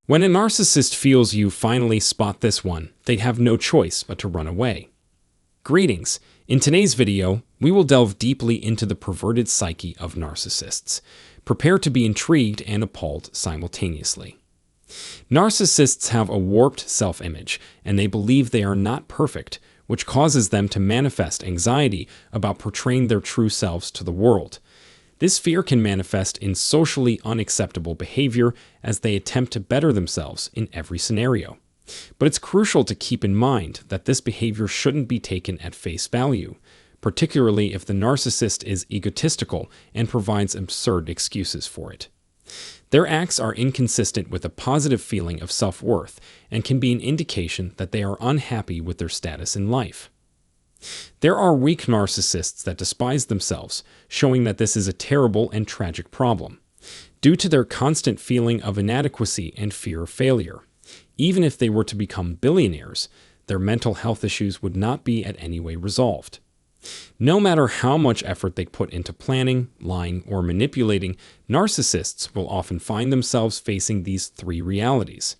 When a narcissist feels you finally spot this one, they have no choice but to run away. Greetings. In today's video, we will delve deeply into the perverted psyche of narcissists. Prepare to be intrigued and appalled simultaneously. Narcissists have a warped self-image, and they believe they are not perfect, which causes them to manifest anxiety about portraying their true selves to the world. This fear can manifest in socially unacceptable behavior as they attempt to better themselves in every scenario. But it's crucial to keep in mind that this behavior shouldn't be taken at face value, particularly if the narcissist is egotistical and provides absurd excuses for it. Their acts are inconsistent with a positive feeling of self-worth and can be an indication that they are unhappy with their status in life. There are weak narcissists that despise themselves, showing that this is a terrible and tragic problem. Due to their constant feeling of inadequacy and fear of failure, even if they were to become billionaires, their mental health issues would not be in any way resolved. No matter how much effort they put into planning, lying, or manipulating, narcissists will often find themselves facing these three realities.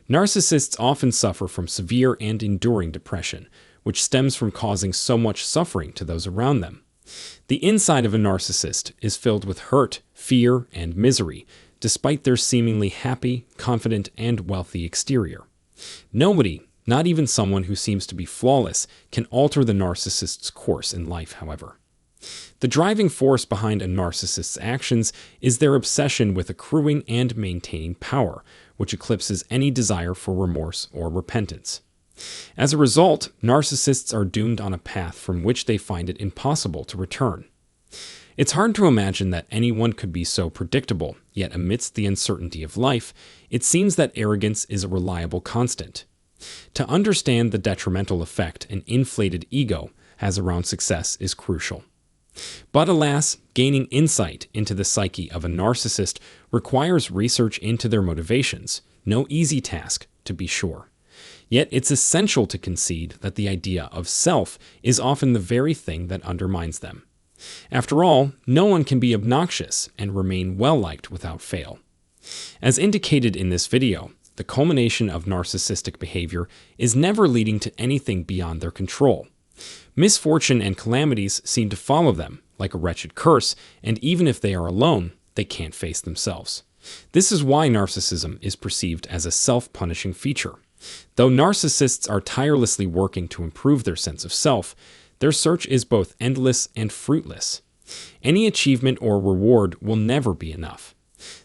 Narcissists often suffer from severe and enduring depression, which stems from causing so much suffering to those around them. The inside of a narcissist is filled with hurt, fear, and misery, despite their seemingly happy, confident, and wealthy exterior. Nobody, not even someone who seems to be flawless, can alter the narcissist's course in life, however. The driving force behind a narcissist's actions is their obsession with accruing and maintaining power, which eclipses any desire for remorse or repentance. As a result, narcissists are doomed on a path from which they find it impossible to return. It's hard to imagine that anyone could be so predictable, yet amidst the uncertainty of life, it seems that arrogance is a reliable constant. To understand the detrimental effect an inflated ego has around success is crucial. But alas, gaining insight into the psyche of a narcissist requires research into their motivations, no easy task, to be sure. Yet it's essential to concede that the idea of self is often the very thing that undermines them. After all, no one can be obnoxious and remain well-liked without fail. As indicated in this video, the culmination of narcissistic behavior is never leading to anything beyond their control. Misfortune and calamities seem to follow them like a wretched curse, and even if they are alone, they can't face themselves. This is why narcissism is perceived as a self-punishing feature. Though narcissists are tirelessly working to improve their sense of self, their search is both endless and fruitless. Any achievement or reward will never be enough.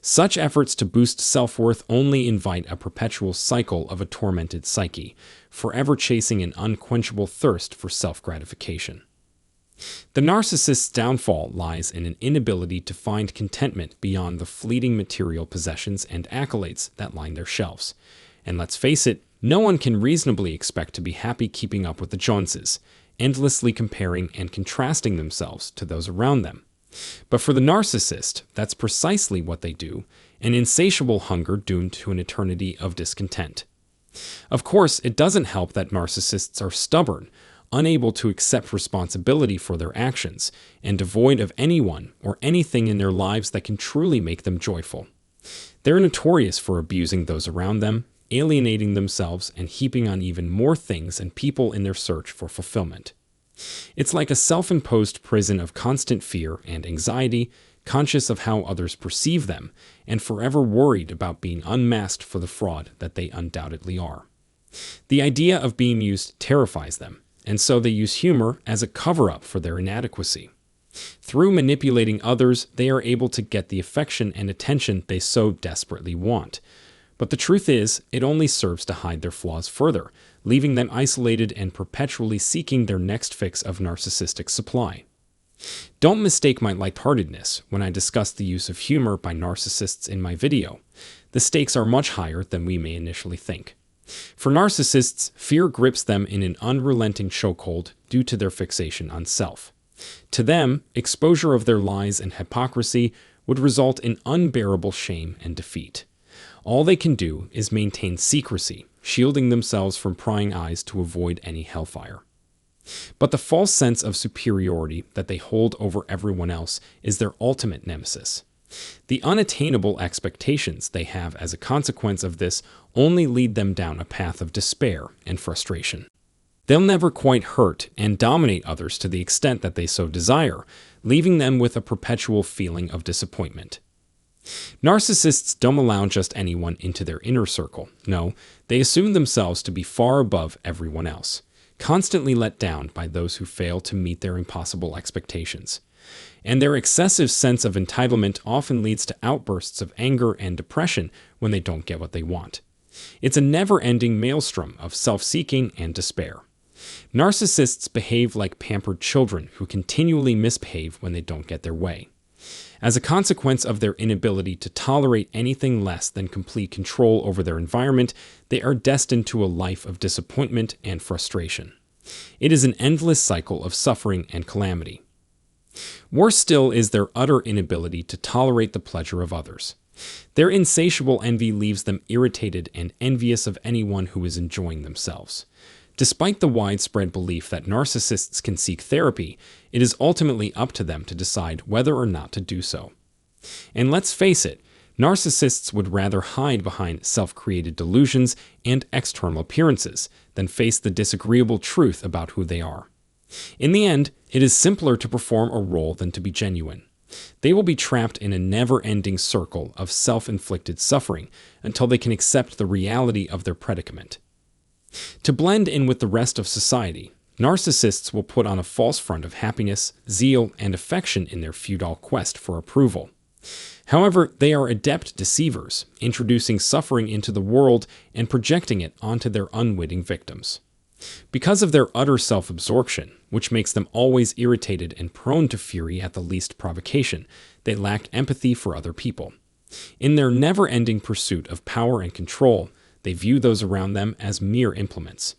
Such efforts to boost self-worth only invite a perpetual cycle of a tormented psyche, forever chasing an unquenchable thirst for self-gratification. The narcissist's downfall lies in an inability to find contentment beyond the fleeting material possessions and accolades that line their shelves. And let's face it, no one can reasonably expect to be happy keeping up with the Joneses, endlessly comparing and contrasting themselves to those around them. But for the narcissist, that's precisely what they do, an insatiable hunger doomed to an eternity of discontent. Of course, it doesn't help that narcissists are stubborn, unable to accept responsibility for their actions, and devoid of anyone or anything in their lives that can truly make them joyful. They're notorious for abusing those around them, alienating themselves, and heaping on even more things and people in their search for fulfillment. It's like a self-imposed prison of constant fear and anxiety, conscious of how others perceive them, and forever worried about being unmasked for the fraud that they undoubtedly are. The idea of being used terrifies them, and so they use humor as a cover-up for their inadequacy. Through manipulating others, they are able to get the affection and attention they so desperately want. But the truth is, it only serves to hide their flaws further, leaving them isolated and perpetually seeking their next fix of narcissistic supply. Don't mistake my lightheartedness when I discuss the use of humor by narcissists in my video. The stakes are much higher than we may initially think. For narcissists, fear grips them in an unrelenting chokehold due to their fixation on self. To them, exposure of their lies and hypocrisy would result in unbearable shame and defeat. All they can do is maintain secrecy, shielding themselves from prying eyes to avoid any hellfire. But the false sense of superiority that they hold over everyone else is their ultimate nemesis. The unattainable expectations they have as a consequence of this only lead them down a path of despair and frustration. They'll never quite hurt and dominate others to the extent that they so desire, leaving them with a perpetual feeling of disappointment. Narcissists don't allow just anyone into their inner circle. No, they assume themselves to be far above everyone else, constantly let down by those who fail to meet their impossible expectations. And their excessive sense of entitlement often leads to outbursts of anger and depression when they don't get what they want. It's a never-ending maelstrom of self-seeking and despair. Narcissists behave like pampered children who continually misbehave when they don't get their way. As a consequence of their inability to tolerate anything less than complete control over their environment, they are destined to a life of disappointment and frustration. It is an endless cycle of suffering and calamity. Worse still is their utter inability to tolerate the pleasure of others. Their insatiable envy leaves them irritated and envious of anyone who is enjoying themselves. Despite the widespread belief that narcissists can seek therapy, it is ultimately up to them to decide whether or not to do so. And let's face it, narcissists would rather hide behind self-created delusions and external appearances than face the disagreeable truth about who they are. In the end, it is simpler to perform a role than to be genuine. They will be trapped in a never-ending circle of self-inflicted suffering until they can accept the reality of their predicament. To blend in with the rest of society, narcissists will put on a false front of happiness, zeal, and affection in their futile quest for approval. However, they are adept deceivers, introducing suffering into the world and projecting it onto their unwitting victims. Because of their utter self-absorption, which makes them always irritated and prone to fury at the least provocation, they lack empathy for other people. In their never-ending pursuit of power and control, they view those around them as mere implements.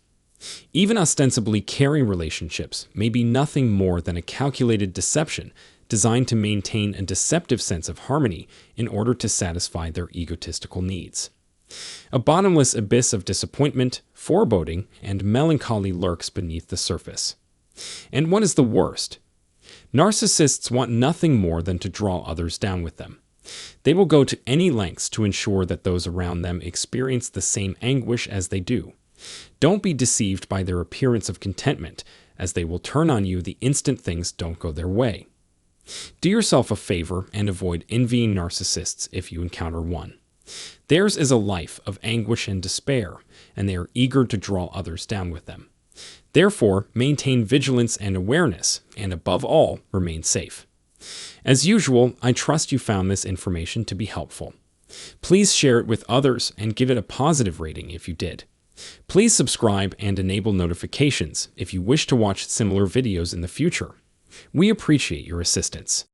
Even ostensibly caring relationships may be nothing more than a calculated deception designed to maintain a deceptive sense of harmony in order to satisfy their egotistical needs. A bottomless abyss of disappointment, foreboding, and melancholy lurks beneath the surface. And what is the worst? Narcissists want nothing more than to draw others down with them. They will go to any lengths to ensure that those around them experience the same anguish as they do. Don't be deceived by their appearance of contentment, as they will turn on you the instant things don't go their way. Do yourself a favor and avoid envying narcissists if you encounter one. Theirs is a life of anguish and despair, and they are eager to draw others down with them. Therefore, maintain vigilance and awareness, and above all, remain safe. As usual, I trust you found this information to be helpful. Please share it with others and give it a positive rating if you did. Please subscribe and enable notifications if you wish to watch similar videos in the future. We appreciate your assistance.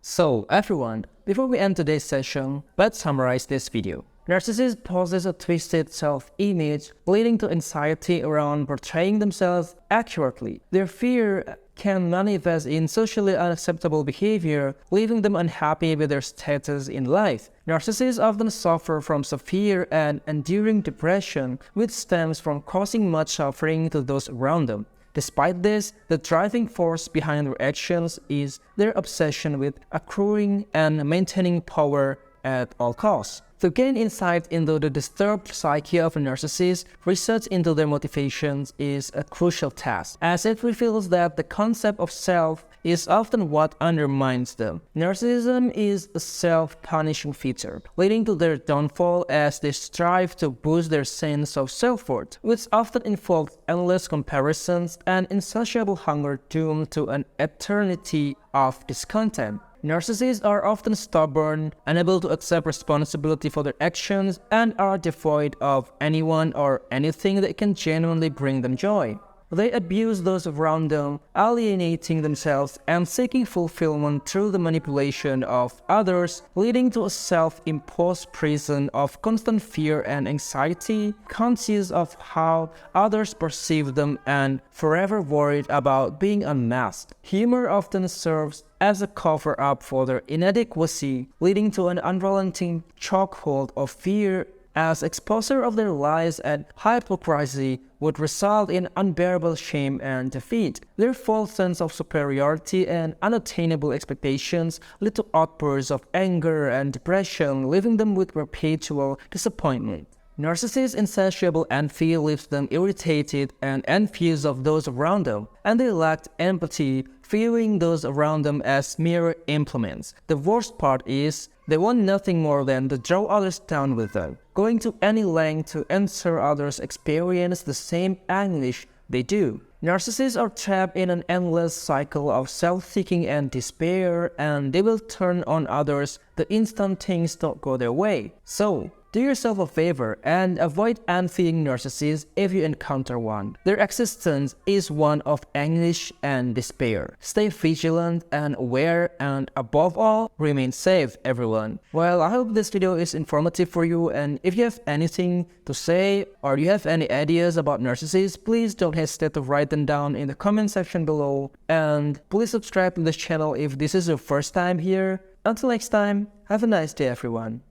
So everyone, before we end today's session, let's summarize this video. Narcissists possess a twisted self-image, leading to anxiety around portraying themselves accurately. Their fear can manifest in socially unacceptable behavior, leaving them unhappy with their status in life. Narcissists often suffer from severe and enduring depression, which stems from causing much suffering to those around them. Despite this, the driving force behind their actions is their obsession with accruing and maintaining power at all costs. To gain insight into the disturbed psyche of a narcissist, research into their motivations is a crucial task, as it reveals that the concept of self is often what undermines them. Narcissism is a self-punishing feature, leading to their downfall as they strive to boost their sense of self-worth, which often involves endless comparisons and insatiable hunger doomed to an eternity of discontent. Narcissists are often stubborn, unable to accept responsibility for their actions, and are devoid of anyone or anything that can genuinely bring them joy. They abuse those around them, alienating themselves and seeking fulfillment through the manipulation of others, leading to a self-imposed prison of constant fear and anxiety, conscious of how others perceive them and forever worried about being unmasked. Humor often serves as a cover-up for their inadequacy, leading to an unrelenting chokehold of fear as exposure of their lies and hypocrisy would result in unbearable shame and defeat. Their false sense of superiority and unattainable expectations lead to outbursts of anger and depression, leaving them with perpetual disappointment. Narcissists' insatiable envy leaves them irritated and envious of those around them, and they lack empathy, viewing those around them as mere implements. The worst part is, they want nothing more than to draw others down with them, going to any length to ensure others experience the same anguish they do. Narcissists are trapped in an endless cycle of self-seeking and despair, and they will turn on others the instant things don't go their way. So, do yourself a favor and avoid envying narcissists if you encounter one. Their existence is one of anguish and despair. Stay vigilant and aware, and above all, remain safe, everyone. Well, I hope this video is informative for you, and if you have anything to say or you have any ideas about narcissists, please don't hesitate to write them down in the comment section below. And please subscribe to this channel if this is your first time here. Until next time, have a nice day, everyone.